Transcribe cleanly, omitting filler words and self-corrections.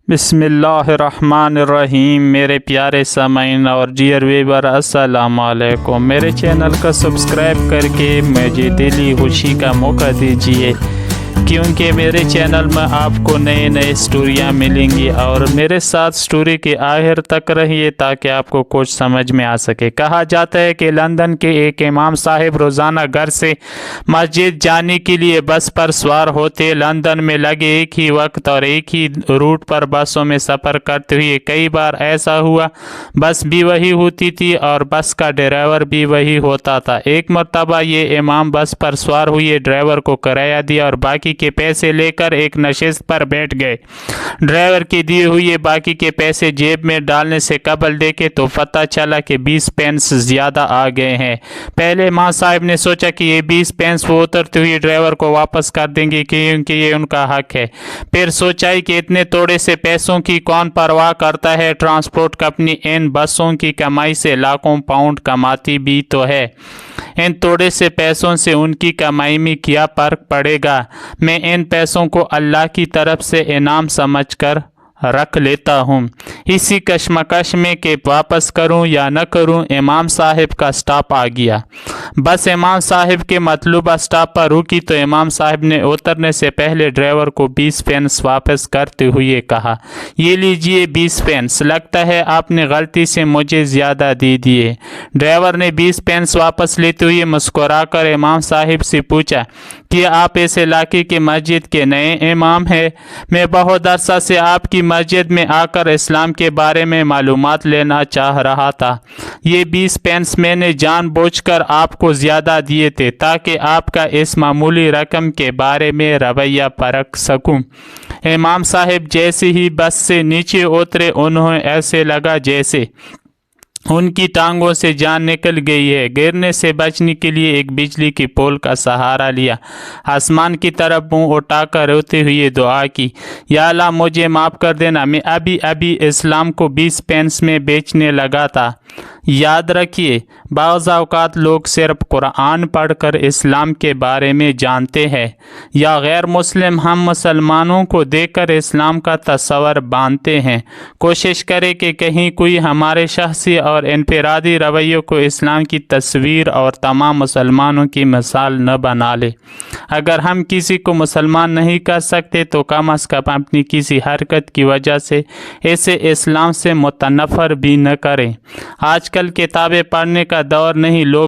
بسم اللہ الرحمن الرحیم۔ میرے پیارے سامعین اور ڈیئر ویور، السلام علیکم۔ میرے چینل کو سبسکرائب کر کے مجھے دلی خوشی کا موقع دیجیے، کیونکہ میرے چینل میں آپ کو نئے نئے سٹوریاں ملیں گی، اور میرے ساتھ سٹوری کے آخر تک رہیے تاکہ آپ کو کچھ سمجھ میں آ سکے۔ کہا جاتا ہے کہ لندن کے ایک امام صاحب روزانہ گھر سے مسجد جانے کے لیے بس پر سوار ہوتے۔ لندن میں لگے ایک ہی وقت اور ایک ہی روٹ پر بسوں میں سفر کرتے ہوئے کئی بار ایسا ہوا، بس بھی وہی ہوتی تھی اور بس کا ڈرائیور بھی وہی ہوتا تھا۔ ایک مرتبہ یہ امام بس پر سوار ہوئے، ڈرائیور کو کرایہ دیا اور باقی کے پیسے لے کر ایک نشست پر بیٹھ گئے۔ ڈرائیور کے دیے ہوئے باقی کے پیسے جیب میں ڈالنے سے قبل دیکھے تو پتہ چلا کہ 20 پینس زیادہ آ گئے ہیں۔ پہلے امام صاحب نے سوچا کہ یہ 20 پینس وہ اترتے ہوئے ڈرائیور کو واپس کر دیں گے کیونکہ یہ ان کا حق ہے۔ پھر سوچا کہ اتنے تھوڑے سے پیسوں کی کون پرواہ کرتا ہے، ٹرانسپورٹ کمپنی ان بسوں کی کمائی سے لاکھوں پاؤنڈ کماتی بھی تو ہے، ان تھوڑے سے پیسوں سے ان کی کمائی میں کیا فرق پڑے گا، میں ان پیسوں کو اللہ کی طرف سے انعام سمجھ کر رکھ لیتا ہوں۔ اسی کشمکش میں کہ واپس کروں یا نہ کروں، امام صاحب کا سٹاپ آ گیا۔ بس امام صاحب کے مطلوبہ سٹاپ پر رکی تو امام صاحب نے اترنے سے پہلے ڈرائیور کو 20 پینس واپس کرتے ہوئے کہا، یہ لیجئے 20 پینس، لگتا ہے آپ نے غلطی سے مجھے زیادہ دے دیے۔ ڈرائیور نے 20 پینس واپس لیتے ہوئے مسکرا کر امام صاحب سے پوچھا کہ آپ اس علاقے کی مسجد کے نئے امام ہیں؟ میں بہت عرصہ سے آپ کی مسجد میں آ کر اسلام کے بارے میں معلومات لینا چاہ رہا تھا۔ یہ 20 پینس میں نے جان بوجھ کر آپ کو زیادہ دیے تھے تاکہ آپ کا اس معمولی رقم کے بارے میں رویہ پرکھ سکوں۔ امام صاحب جیسے ہی بس سے نیچے اترے، انہیں ایسے لگا جیسے ان کی ٹانگوں سے جان نکل گئی ہے۔ گرنے سے بچنے کے لیے ایک بجلی کی پول کا سہارا لیا، آسمان کی طرف منہ اٹھا کر روتے ہوئے دعا کی، یا اللہ مجھے معاف کر دینا، میں ابھی اسلام کو 20 پینس میں بیچنے لگا تھا۔ یاد رکھیے، بعض اوقات لوگ صرف قرآن پڑھ کر اسلام کے بارے میں جانتے ہیں، یا غیر مسلم ہم مسلمانوں کو دیکھ کر اسلام کا تصور باندھتے ہیں۔ کوشش کریں کہ کہیں کوئی ہمارے شخصی اور انفرادی رویوں کو اسلام کی تصویر اور تمام مسلمانوں کی مثال نہ بنا لے۔ اگر ہم کسی کو مسلمان نہیں کر سکتے تو کم از کم اپنی کسی حرکت کی وجہ سے اسے اسلام سے متنفر بھی نہ کریں۔ آج کل کتابیں پڑھنے کا دور نہیں، لوگ